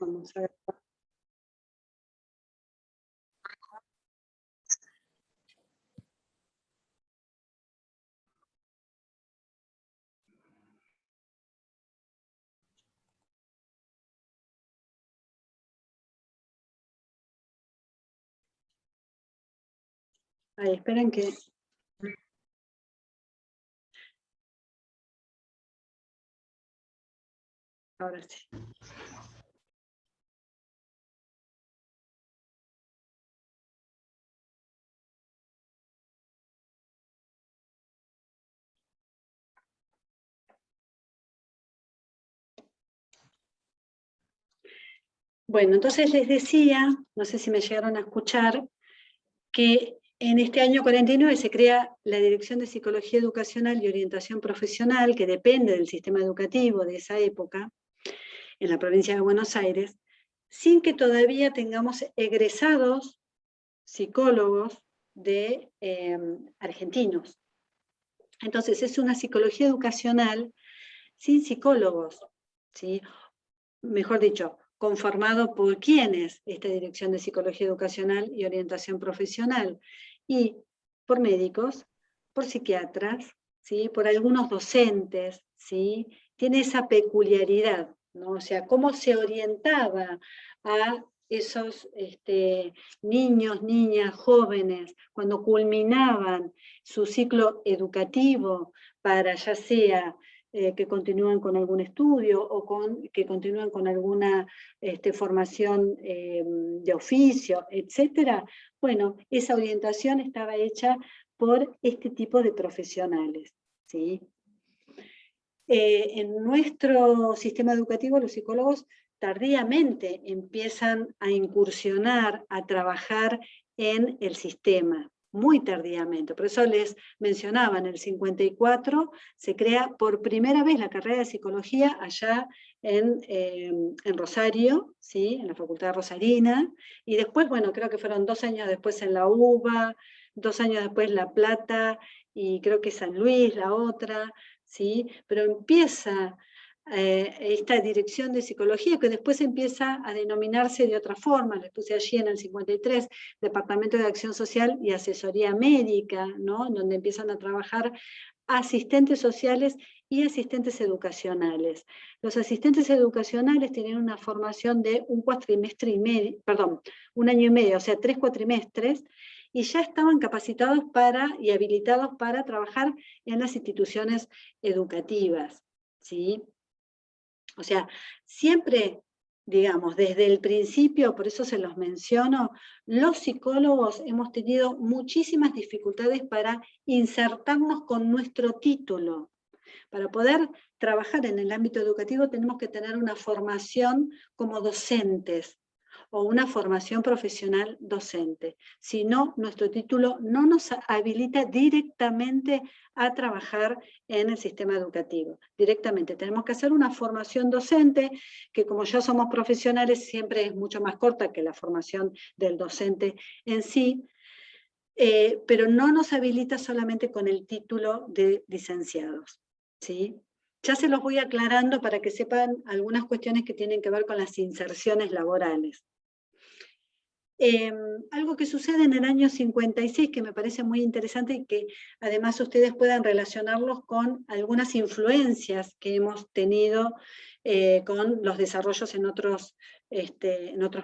Vamos a ver. Ahí, esperen que... Ahora sí. Bueno, entonces les decía, no sé si me llegaron a escuchar, que en este año 49 se crea la Dirección de Psicología Educacional y Orientación Profesional, que depende del sistema educativo de esa época, en la provincia de Buenos Aires, sin que todavía tengamos egresados psicólogos de argentinos. Entonces es una psicología educacional sin psicólogos, ¿sí? Mejor dicho, conformado por quiénes, esta Dirección de Psicología Educacional y Orientación Profesional, y por médicos, por psiquiatras, ¿sí? Por algunos docentes, ¿sí? Tiene esa peculiaridad, ¿no? O sea, cómo se orientaba a esos niños, niñas, jóvenes, cuando culminaban su ciclo educativo para ya sea que continúan con algún estudio o que continúan con alguna formación de oficio, etcétera. Bueno, esa orientación estaba hecha por este tipo de profesionales, ¿sí? En nuestro sistema educativo, los psicólogos tardíamente empiezan a incursionar, a trabajar en el sistema, muy tardíamente. Por eso les mencionaba, en el 54 se crea por primera vez la carrera de psicología allá en Rosario, ¿sí? En la Facultad Rosarina, y después, bueno, creo que fueron 2 años después en la UBA, 2 años después La Plata, y creo que San Luis, la otra, ¿sí? Pero empieza esta dirección de psicología, que después empieza a denominarse de otra forma, le puse allí en el 53, Departamento de Acción Social y Asesoría Médica, ¿no? Donde empiezan a trabajar asistentes sociales y asistentes educacionales. Los asistentes educacionales tienen una formación de un cuatrimestre y medio, perdón, 1 año y medio, o sea, 3 cuatrimestres, y ya estaban capacitados y habilitados para trabajar en las instituciones educativas, ¿sí? O sea, siempre, digamos, desde el principio, por eso se los menciono, los psicólogos hemos tenido muchísimas dificultades para insertarnos con nuestro título. Para poder trabajar en el ámbito educativo tenemos que tener una formación como docentes, o una formación profesional docente. Si no, nuestro título no nos habilita directamente a trabajar en el sistema educativo. Directamente tenemos que hacer una formación docente, que como ya somos profesionales siempre es mucho más corta que la formación del docente en sí, pero no nos habilita solamente con el título de licenciados, ¿sí? Ya se los voy aclarando para que sepan algunas cuestiones que tienen que ver con las inserciones laborales. Algo que sucede en el año 56 que me parece muy interesante y que además ustedes puedan relacionarlos con algunas influencias que hemos tenido con los desarrollos en otros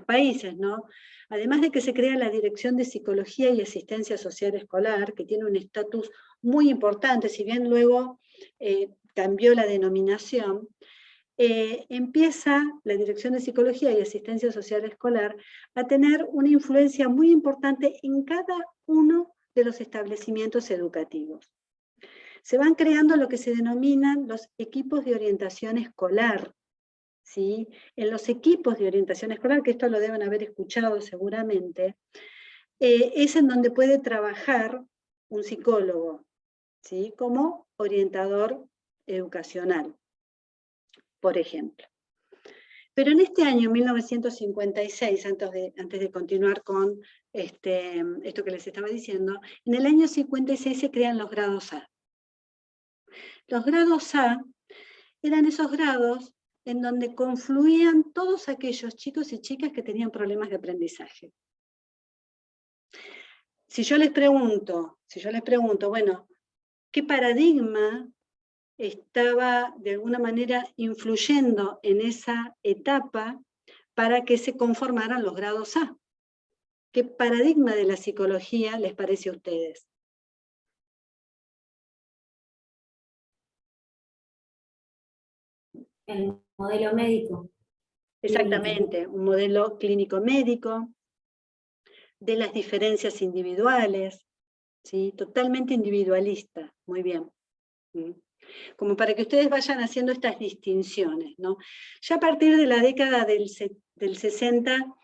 países, ¿no? Además de que se crea la Dirección de Psicología y Asistencia Social Escolar, que tiene un estatus muy importante, si bien luego cambió la denominación, empieza la Dirección de Psicología y Asistencia Social Escolar a tener una influencia muy importante en cada uno de los establecimientos educativos. Se van creando lo que se denominan los equipos de orientación escolar, ¿sí? En los equipos de orientación escolar, que esto lo deben haber escuchado seguramente, es en donde puede trabajar un psicólogo, ¿sí? Como orientador educacional, por ejemplo. Pero en este año, 1956, antes de continuar con esto que les estaba diciendo, en el año 56 se crean los grados A. Los grados A eran esos grados en donde confluían todos aquellos chicos y chicas que tenían problemas de aprendizaje. Si yo les pregunto, bueno, ¿qué paradigma estaba de alguna manera influyendo en esa etapa para que se conformaran los grados A? ¿Qué paradigma de la psicología les parece a ustedes? El modelo médico. Exactamente, un modelo clínico-médico, de las diferencias individuales, ¿sí? Totalmente individualista, muy bien. Como para que ustedes vayan haciendo estas distinciones, ¿no? Ya a partir de la década del 60,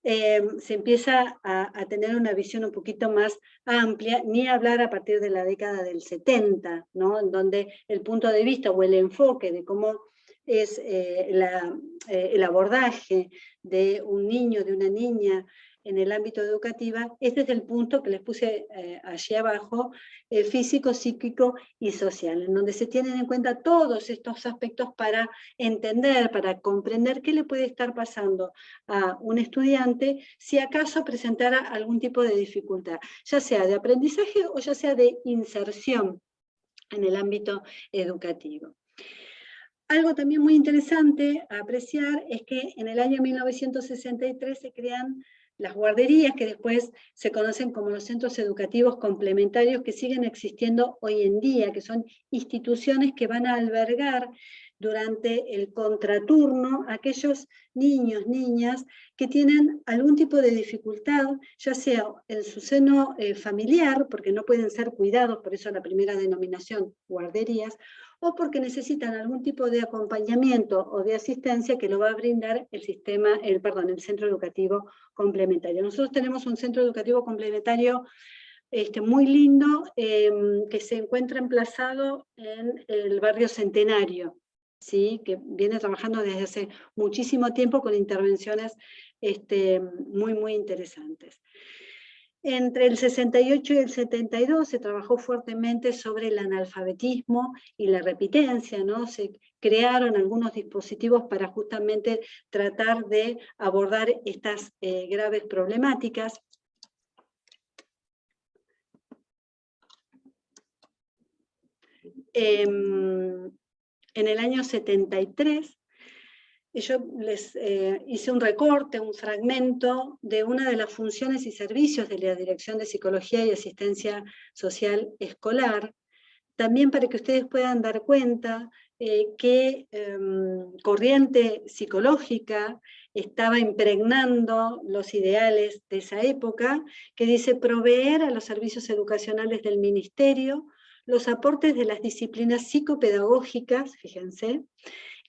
se empieza a tener una visión un poquito más amplia, ni hablar a partir de la década del 70, ¿no? En donde el punto de vista o el enfoque de cómo es el abordaje de un niño, de una niña, en el ámbito educativo, este es el punto que les puse allí abajo, físico, psíquico y social, en donde se tienen en cuenta todos estos aspectos para entender, para comprender qué le puede estar pasando a un estudiante si acaso presentara algún tipo de dificultad, ya sea de aprendizaje o ya sea de inserción en el ámbito educativo. Algo también muy interesante a apreciar es que en el año 1963 se crean las guarderías, que después se conocen como los centros educativos complementarios, que siguen existiendo hoy en día, que son instituciones que van a albergar durante el contraturno a aquellos niños, niñas, que tienen algún tipo de dificultad, ya sea en su seno familiar, porque no pueden ser cuidados, por eso la primera denominación, guarderías, o porque necesitan algún tipo de acompañamiento o de asistencia que lo va a brindar el centro educativo complementario. Nosotros tenemos un centro educativo complementario muy lindo, que se encuentra emplazado en el barrio Centenario, ¿sí? Que viene trabajando desde hace muchísimo tiempo con intervenciones muy, muy interesantes. Entre el 68 y el 72 se trabajó fuertemente sobre el analfabetismo y la repitencia, ¿no? Se crearon algunos dispositivos para justamente tratar de abordar estas graves problemáticas. En el año 73, yo les hice un recorte, un fragmento de una de las funciones y servicios de la Dirección de Psicología y Asistencia Social Escolar, también para que ustedes puedan dar cuenta qué corriente psicológica estaba impregnando los ideales de esa época, que dice proveer a los servicios educacionales del Ministerio los aportes de las disciplinas psicopedagógicas, fíjense,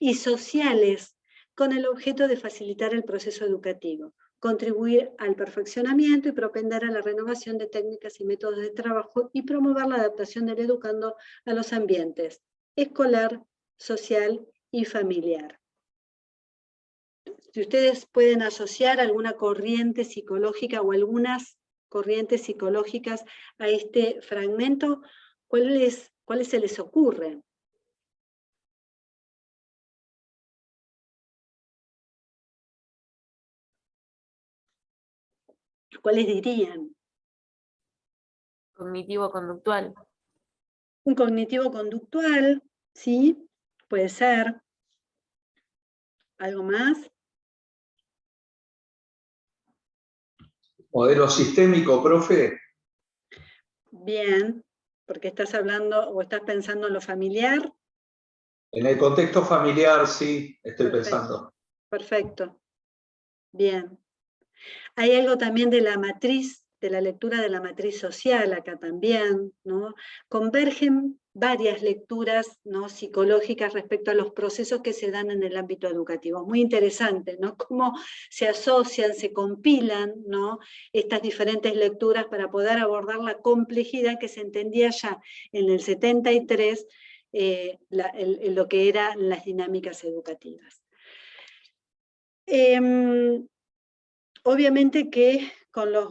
y sociales, con el objeto de facilitar el proceso educativo, contribuir al perfeccionamiento y propender a la renovación de técnicas y métodos de trabajo y promover la adaptación del educando a los ambientes escolar, social y familiar. Si ustedes pueden asociar alguna corriente psicológica o algunas corrientes psicológicas a este fragmento, ¿cuáles se les ocurre? ¿Cuáles dirían? Cognitivo-conductual. Un cognitivo-conductual, ¿sí? Puede ser. ¿Algo más? Modelo sistémico, profe. Bien, porque estás hablando o estás pensando en lo familiar. En el contexto familiar, sí, estoy pensando. Perfecto. Bien. Hay algo también de la matriz, de la lectura de la matriz social acá también, ¿no? Convergen varias lecturas, ¿no?, psicológicas respecto a los procesos que se dan en el ámbito educativo. Muy interesante, ¿no? Cómo se asocian, se compilan, ¿no?, estas diferentes lecturas para poder abordar la complejidad que se entendía ya en el 73, lo que eran las dinámicas educativas. Obviamente que con los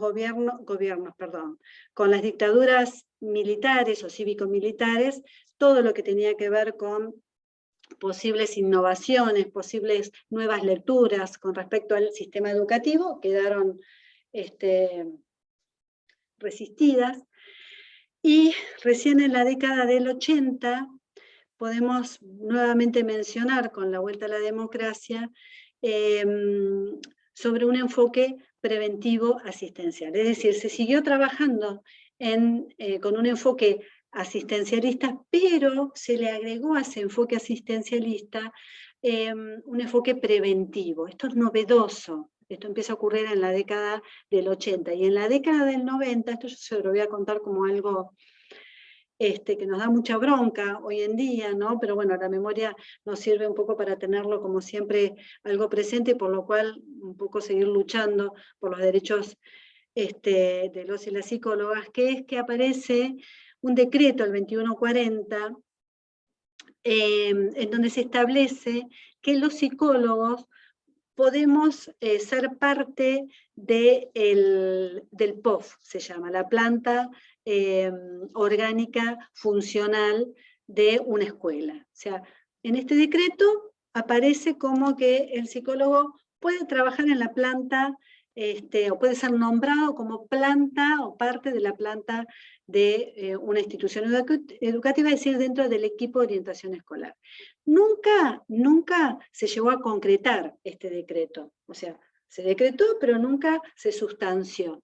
con las dictaduras militares o cívico-militares, todo lo que tenía que ver con posibles innovaciones, posibles nuevas lecturas con respecto al sistema educativo, quedaron resistidas. Y recién en la década del 80 podemos nuevamente mencionar, con la vuelta a la democracia, sobre un enfoque preventivo asistencial. Es decir, se siguió trabajando con un enfoque asistencialista, pero se le agregó a ese enfoque asistencialista un enfoque preventivo. Esto es novedoso. Esto empieza a ocurrir en la década del 80. Y en la década del 90, esto yo se lo voy a contar como algo que nos da mucha bronca hoy en día, ¿no? Pero bueno, la memoria nos sirve un poco para tenerlo como siempre algo presente, por lo cual un poco seguir luchando por los derechos de los y las psicólogas, que es que aparece un decreto, el 2140, en donde se establece que los psicólogos podemos ser parte del POF, se llama, la planta orgánica funcional de una escuela. O sea, en este decreto aparece como que el psicólogo puede trabajar en la planta, o puede ser nombrado como planta o parte de la planta de una institución educativa, es decir, dentro del equipo de orientación escolar. Nunca se llegó a concretar este decreto. O sea, se decretó, pero nunca se sustanció.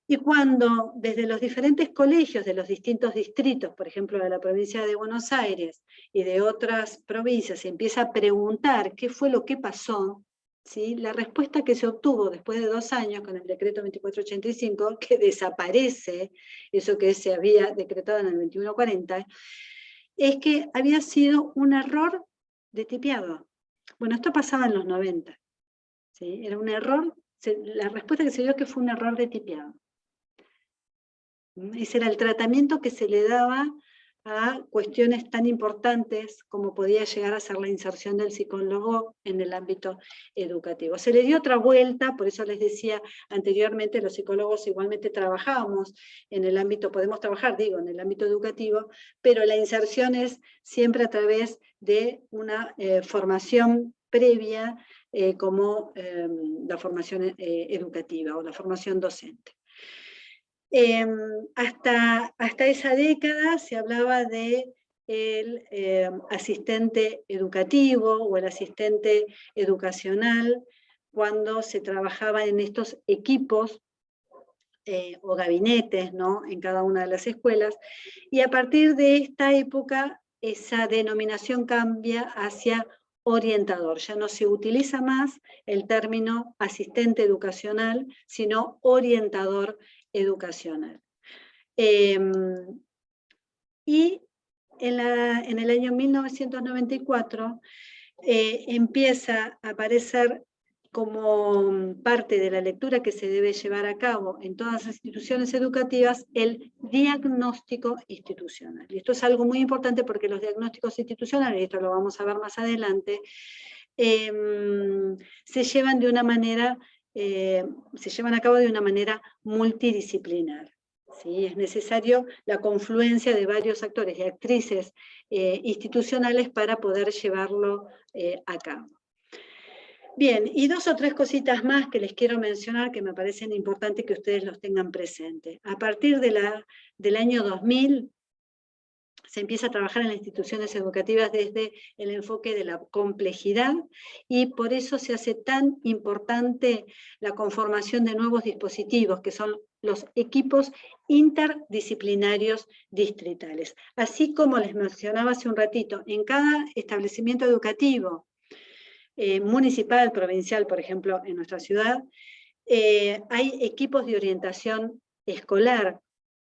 Y cuando desde los diferentes colegios de los distintos distritos, por ejemplo de la provincia de Buenos Aires y de otras provincias, se empieza a preguntar qué fue lo que pasó, ¿sí? La respuesta que se obtuvo después de 2 años con el decreto 2485, que desaparece eso que se había decretado en el 2140, es que había sido un error de tipeado. Bueno, esto pasaba en los 90, ¿sí? Era un error, la respuesta que se dio es que fue un error de tipeado. Ese era el tratamiento que se le daba a cuestiones tan importantes como podía llegar a ser la inserción del psicólogo en el ámbito educativo. Se le dio otra vuelta, por eso les decía anteriormente, los psicólogos igualmente trabajamos en el ámbito, podemos trabajar, digo, en el ámbito educativo, pero la inserción es siempre a través de una formación previa como la formación educativa o la formación docente. Hasta esa década se hablaba de el asistente educativo o el asistente educacional cuando se trabajaba en estos equipos o gabinetes, ¿no? En cada una de las escuelas, y a partir de esta época esa denominación cambia hacia orientador. Ya no se utiliza más el término asistente educacional, sino orientador educacional. Y en el año 1994 empieza a aparecer como parte de la lectura que se debe llevar a cabo en todas las instituciones educativas, el diagnóstico institucional. Y esto es algo muy importante porque los diagnósticos institucionales, y esto lo vamos a ver más adelante, se llevan de una manera, se llevan a cabo de una manera multidisciplinar. ¿Sí? Es necesario la confluencia de varios actores y actrices institucionales para poder llevarlo a cabo. Bien, y 2 o 3 cositas más que les quiero mencionar que me parecen importantes que ustedes los tengan presentes. A partir del año 2000 se empieza a trabajar en las instituciones educativas desde el enfoque de la complejidad y por eso se hace tan importante la conformación de nuevos dispositivos, que son los equipos interdisciplinarios distritales. Así como les mencionaba hace un ratito, en cada establecimiento educativo, municipal, provincial, por ejemplo, en nuestra ciudad, hay equipos de orientación escolar,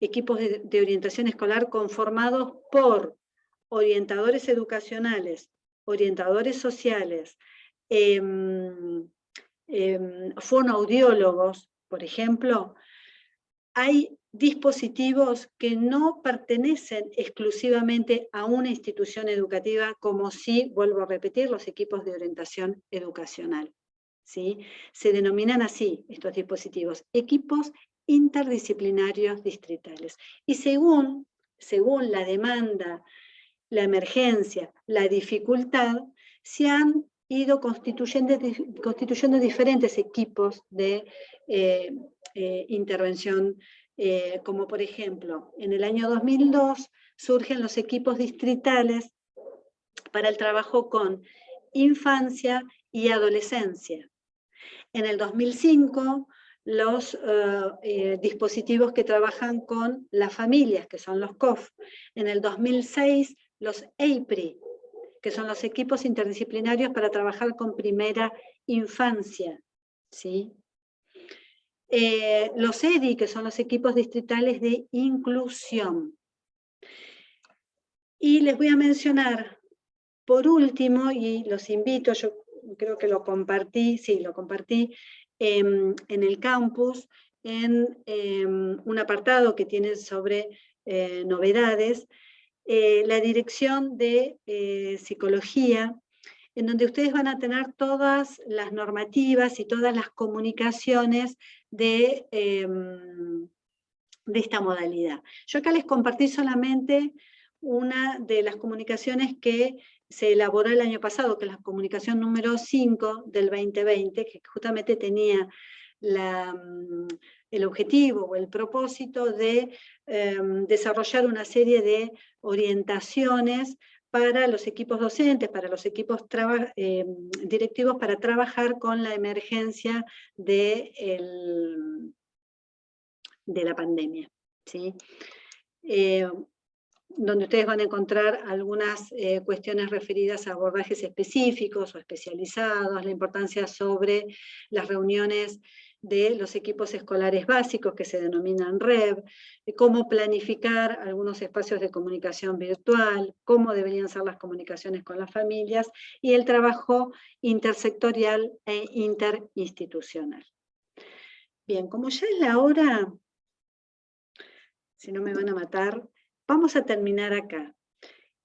de orientación escolar conformados por orientadores educacionales, orientadores sociales, fonoaudiólogos, por ejemplo. Hay dispositivos que no pertenecen exclusivamente a una institución educativa, como sí, vuelvo a repetir, los equipos de orientación educacional. ¿Sí? Se denominan así estos dispositivos, equipos interdisciplinarios distritales. Y según la demanda la emergencia, la dificultad, se han ido constituyendo diferentes equipos de intervención, como por ejemplo, en el año 2002 surgen los equipos distritales para el trabajo con infancia y adolescencia. En el 2005, los dispositivos que trabajan con las familias, que son los COF. En el 2006, los EIPRI, que son los equipos interdisciplinarios para trabajar con primera infancia, ¿sí? Los EDI, que son los equipos distritales de inclusión. Y les voy a mencionar, por último, y los invito, yo creo que lo compartí, sí, lo compartí en el campus, en un apartado que tiene sobre novedades, la dirección de psicología, en donde ustedes van a tener todas las normativas y todas las comunicaciones de esta modalidad. Yo acá les compartí solamente una de las comunicaciones que se elaboró el año pasado, que es la comunicación número 5 del 2020, que justamente tenía el objetivo o el propósito de desarrollar una serie de orientaciones para los equipos docentes, para los equipos directivos, para trabajar con la emergencia de la pandemia, ¿sí? Donde ustedes van a encontrar algunas cuestiones referidas a abordajes específicos o especializados, la importancia sobre las reuniones de los equipos escolares básicos que se denominan REB, cómo planificar algunos espacios de comunicación virtual, cómo deberían ser las comunicaciones con las familias, y el trabajo intersectorial e interinstitucional. Bien, como ya es la hora, si no me van a matar, vamos a terminar acá.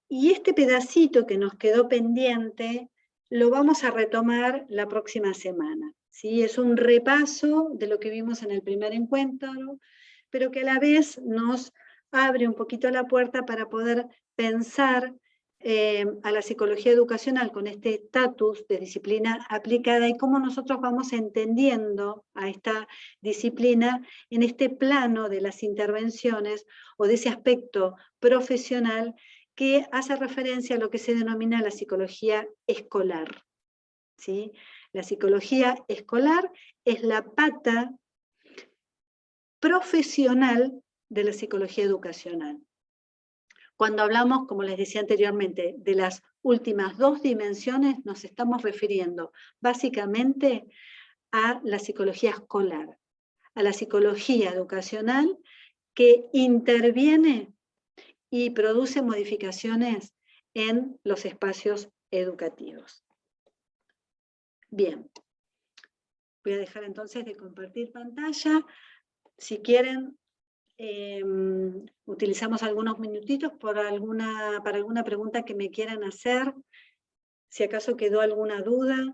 Y este pedacito que nos quedó pendiente, lo vamos a retomar la próxima semana, ¿sí? Es un repaso de lo que vimos en el primer encuentro, pero que a la vez nos abre un poquito la puerta para poder pensar a la psicología educacional con este estatus de disciplina aplicada y cómo nosotros vamos entendiendo a esta disciplina en este plano de las intervenciones o de ese aspecto profesional que hace referencia a lo que se denomina la psicología escolar, ¿sí? La psicología escolar es la pata profesional de la psicología educacional. Cuando hablamos, como les decía anteriormente, de las últimas dos dimensiones, nos estamos refiriendo básicamente a la psicología escolar, a la psicología educacional que interviene y produce modificaciones en los espacios educativos. Bien, voy a dejar entonces de compartir pantalla. Si quieren, utilizamos algunos minutitos para alguna pregunta que me quieran hacer, si acaso quedó alguna duda.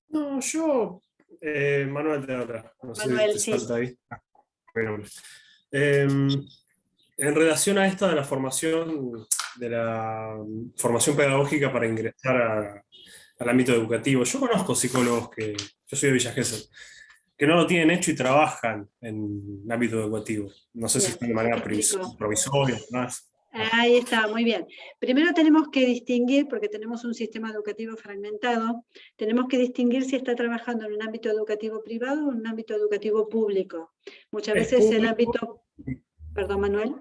No, yo, Manuel de otra, no Manuel, sé si sí. te salta ahí. En relación a esta de la formación pedagógica para ingresar al ámbito educativo, yo conozco psicólogos yo soy de Villa Gesell, que no lo tienen hecho y trabajan en el ámbito educativo. No sé si están de manera provisoria, más. Ahí está, muy bien. Primero tenemos que distinguir, porque tenemos un sistema educativo fragmentado, tenemos que distinguir si está trabajando en un ámbito educativo privado o en un ámbito educativo público. Muchas veces el ámbito... Perdón, Manuel.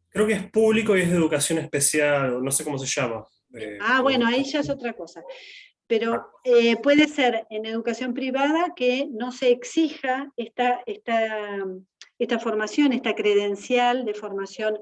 Creo que es público y es de educación especial, no sé cómo se llama. Bueno, ahí ya es otra cosa. Pero puede ser en educación privada que no se exija esta formación, esta credencial de formación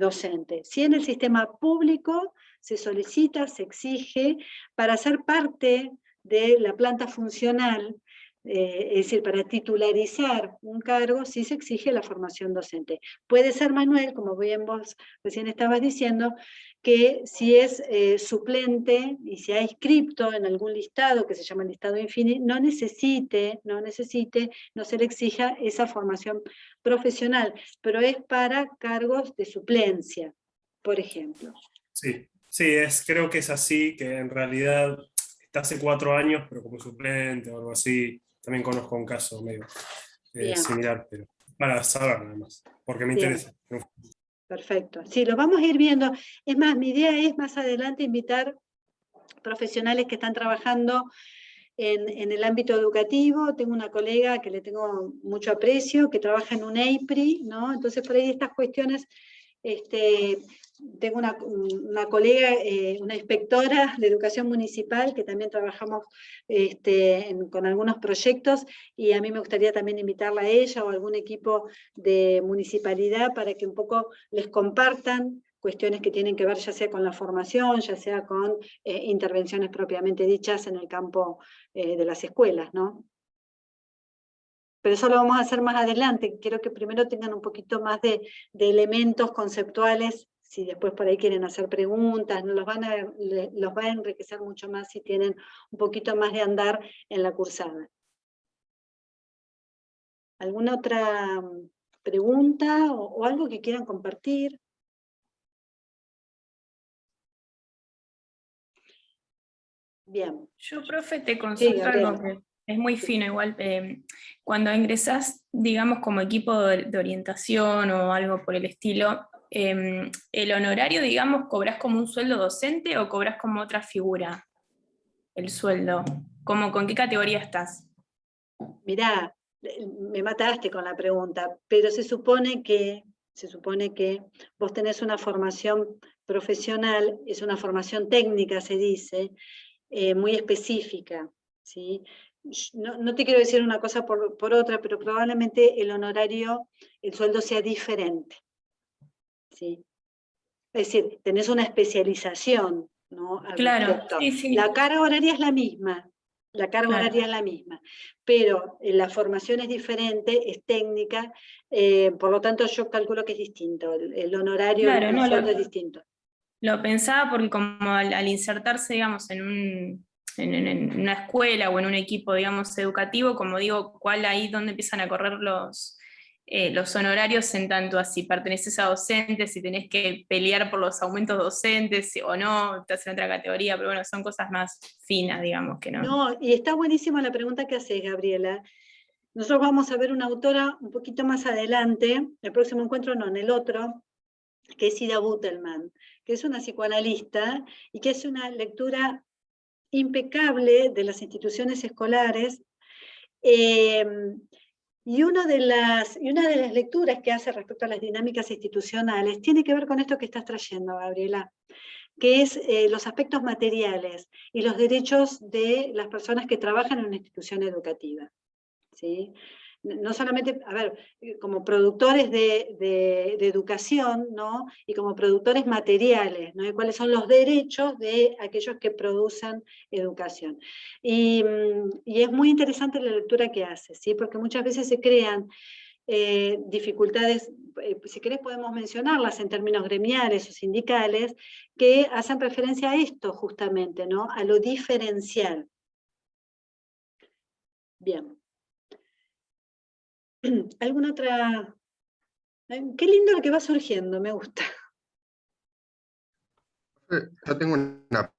docente. Si en el sistema público se solicita, se exige, para ser parte de la planta funcional, es decir, para titularizar un cargo, sí se exige la formación docente. Puede ser, Manuel, como bien vos recién estabas diciendo, que si es suplente y se ha inscrito en algún listado que se llama el listado infinito, no se le exija esa formación profesional, pero es para cargos de suplencia, por ejemplo. Sí, sí, creo que es así, que en realidad está hace 4 años, pero como suplente o algo así. También conozco un caso medio Bien, similar, pero para saber nada más, porque me bien. interesa. Perfecto. Sí, lo vamos a ir viendo. Es más, mi idea es más adelante invitar profesionales que están trabajando en el ámbito educativo. Tengo una colega que le tengo mucho aprecio, que trabaja en un EIPRI, ¿no? Entonces por ahí estas cuestiones, tengo una colega, una inspectora de educación municipal, que también trabajamos con algunos proyectos, y a mí me gustaría también invitarla a ella o a algún equipo de municipalidad para que un poco les compartan cuestiones que tienen que ver ya sea con la formación, ya sea con intervenciones propiamente dichas en el campo de las escuelas, ¿no? Pero eso lo vamos a hacer más adelante. Quiero que primero tengan un poquito más de elementos conceptuales, si después por ahí quieren hacer preguntas, los va a enriquecer mucho más si tienen un poquito más de andar en la cursada. ¿Alguna otra pregunta o algo que quieran compartir? Bien. Yo, profe, te Sí, consulto Gabriela. algo que es muy fino igual. Cuando ingresás, digamos, como equipo de orientación o algo por el estilo, ¿el honorario, digamos, cobrás como un sueldo docente o cobrás como otra figura el sueldo? ¿Con qué categoría estás? Mirá, me mataste con la pregunta, pero se supone que vos tenés una formación profesional, es una formación técnica, se dice, muy específica, ¿sí? No te quiero decir una cosa por otra, pero probablemente el honorario, el sueldo sea diferente, ¿sí? Es decir, tenés una especialización, ¿no? Al Claro, respecto. sí, sí. La carga horaria es la misma, pero la formación es diferente, es técnica, por lo tanto yo calculo que es distinto, el honorario, Claro, el no, sueldo es distinto. Lo pensaba porque como al insertarse, digamos, en una escuela o en un equipo, digamos, educativo, como digo, ¿cuál ahí donde empiezan a correr los honorarios en tanto a si perteneces a docentes, si tenés que pelear por los aumentos docentes o no, estás en otra categoría, pero bueno, son cosas más finas, digamos, que no. No, y está buenísima la pregunta que haces, Gabriela. Nosotros vamos a ver una autora un poquito más adelante, el próximo encuentro no, en el otro, que es Ida Butelman, que es una psicoanalista y que hace una lectura impecable de las instituciones escolares, y una de las lecturas que hace respecto a las dinámicas institucionales tiene que ver con esto que estás trayendo, Gabriela, que es los aspectos materiales y los derechos de las personas que trabajan en una institución educativa, ¿sí? No solamente, a ver, como productores de educación, ¿no? Y como productores materiales, ¿no? Y cuáles son los derechos de aquellos que producen educación. Y es muy interesante la lectura que hace, ¿sí? Porque muchas veces se crean dificultades, si querés podemos mencionarlas en términos gremiales o sindicales, que hacen referencia a esto justamente, ¿no? A lo diferencial. Bien. ¿Alguna otra? Qué lindo lo que va surgiendo, me gusta. Yo tengo una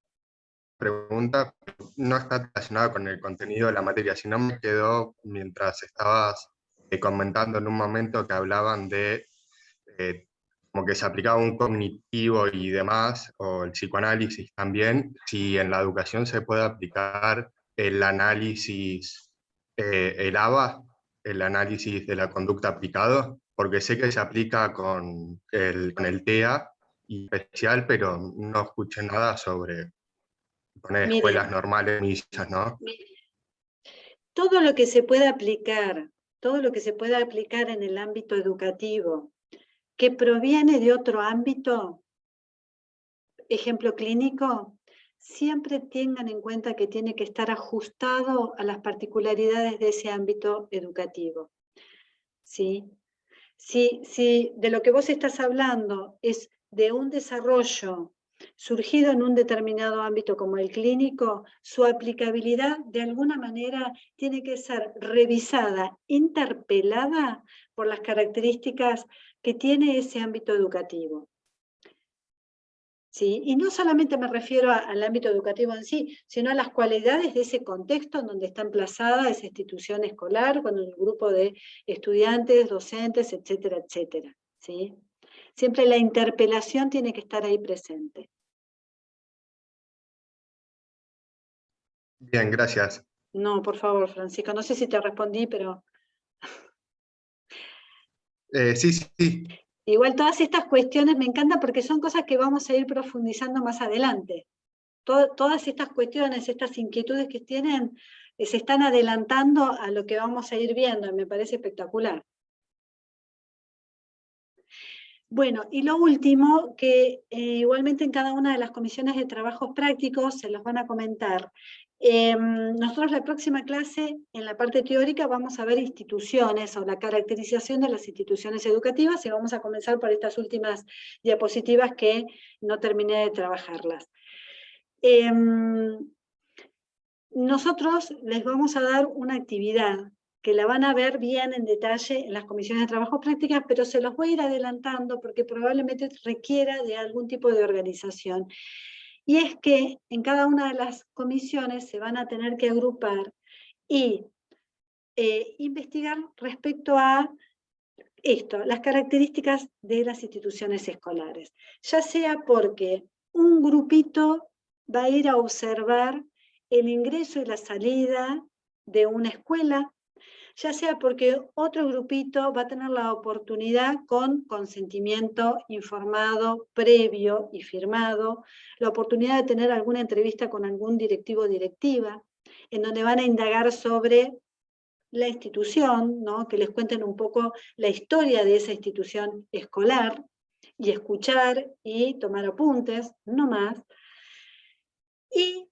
pregunta, no está relacionada con el contenido de la materia, sino me quedó mientras estabas comentando en un momento que hablaban de como que se aplicaba un cognitivo y demás, o el psicoanálisis también, si en la educación se puede aplicar el análisis, el ABA, el análisis de la conducta aplicado, porque sé que se aplica con el TEA y especial, pero no escuché nada sobre poner escuelas Mire, normales, misas, ¿no? todo lo que se pueda aplicar, todo lo que se pueda aplicar en el ámbito educativo, que proviene de otro ámbito, ejemplo clínico, siempre tengan en cuenta que tiene que estar ajustado a las particularidades de ese ámbito educativo, ¿sí? Si de lo que vos estás hablando es de un desarrollo surgido en un determinado ámbito como el clínico, su aplicabilidad de alguna manera tiene que ser revisada, interpelada por las características que tiene ese ámbito educativo. ¿sí? Y no solamente me refiero al ámbito educativo en sí, sino a las cualidades de ese contexto en donde está emplazada esa institución escolar, con el grupo de estudiantes, docentes, etcétera, etcétera, ¿sí? Siempre la interpelación tiene que estar ahí presente. Bien, gracias. No, por favor, Francisco, no sé si te respondí, pero... Sí, sí. Igual todas estas cuestiones me encantan porque son cosas que vamos a ir profundizando más adelante. Todas estas cuestiones, estas inquietudes que tienen, se están adelantando a lo que vamos a ir viendo, y me parece espectacular. Bueno, y lo último, que igualmente en cada una de las comisiones de trabajos prácticos se los van a comentar. Nosotros la próxima clase, en la parte teórica, vamos a ver instituciones o la caracterización de las instituciones educativas, y vamos a comenzar por estas últimas diapositivas que no terminé de trabajarlas. Nosotros les vamos a dar una actividad que la van a ver bien en detalle en las comisiones de trabajo prácticas, pero se los voy a ir adelantando porque probablemente requiera de algún tipo de organización. Y es que en cada una de las comisiones se van a tener que agrupar y investigar respecto a esto, las características de las instituciones escolares. Ya sea porque un grupito va a ir a observar el ingreso y la salida de una escuela, ya sea porque otro grupito va a tener la oportunidad con consentimiento informado, previo y firmado, la oportunidad de tener alguna entrevista con algún directivo o directiva, en donde van a indagar sobre la institución, ¿no? Que les cuenten un poco la historia de esa institución escolar, y escuchar y tomar apuntes, no más. Y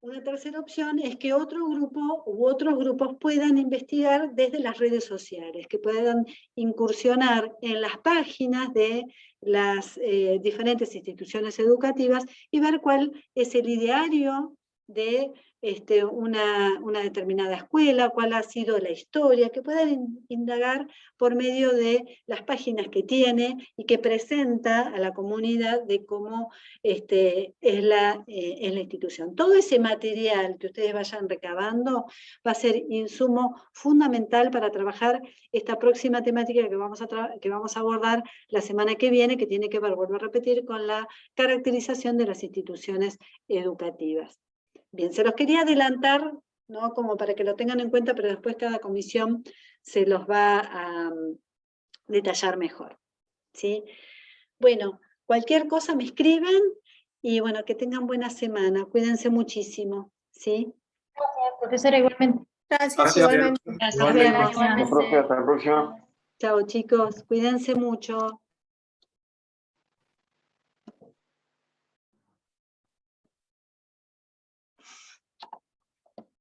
una tercera opción es que otro grupo u otros grupos puedan investigar desde las redes sociales, que puedan incursionar en las páginas de las diferentes instituciones educativas y ver cuál es el ideario de una determinada escuela, cuál ha sido la historia, que puedan indagar por medio de las páginas que tiene y que presenta a la comunidad de cómo es la institución. Todo ese material que ustedes vayan recabando va a ser insumo fundamental para trabajar esta próxima temática que vamos a abordar la semana que viene, que tiene que ver, vuelvo a repetir, con la caracterización de las instituciones educativas. Bien, se los quería adelantar, ¿no? Como para que lo tengan en cuenta, pero después cada comisión se los va a detallar mejor, ¿sí? Bueno, cualquier cosa me escriben, y bueno, que tengan buena semana, cuídense muchísimo, ¿sí? Profesora, igualmente. Gracias, igualmente. Gracias. Nos vemos. Hasta la próxima. Chao chicos, cuídense mucho.